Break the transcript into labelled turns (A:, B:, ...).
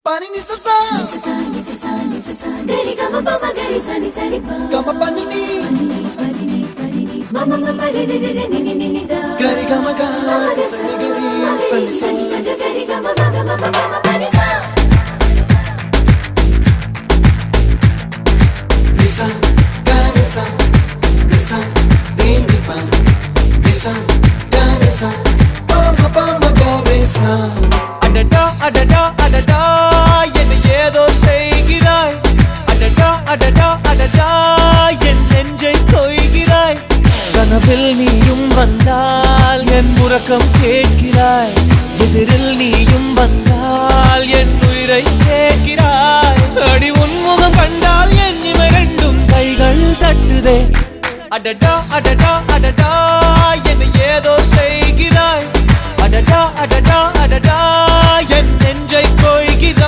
A: Pani ni sa sa gari gama pa ma gari sa ni sa ri pa gama pani ni mama mama re re re ni ni ni da gari gama ga sa ni gari sa ni sa gari gama ma gama mama pani sa nisa gari sa nisa re ni pa nisa gari sa pa ma gari sa
B: அடடா அடடா அடடா என்ன ஏதோ செய்கிறாய் அடடா அடடா அடடா என் நெஞ்சை கொய்கிறாய் கனவில் நீயும் வந்தால் என் உறக்கம் கேட்கிறாய் எதிரில் நீயும் வந்தால் என் உயிரை கேட்கிறாய் அடி உன்முகம் கண்டால் என் இமை ரெண்டும் கைகள் தட்டுதே அடடா அடடா அடடா என்ன ஏதோ செய்கிறாய் அடடா அடடா அடடா என் நெஞ்சை கொய்கிறாய்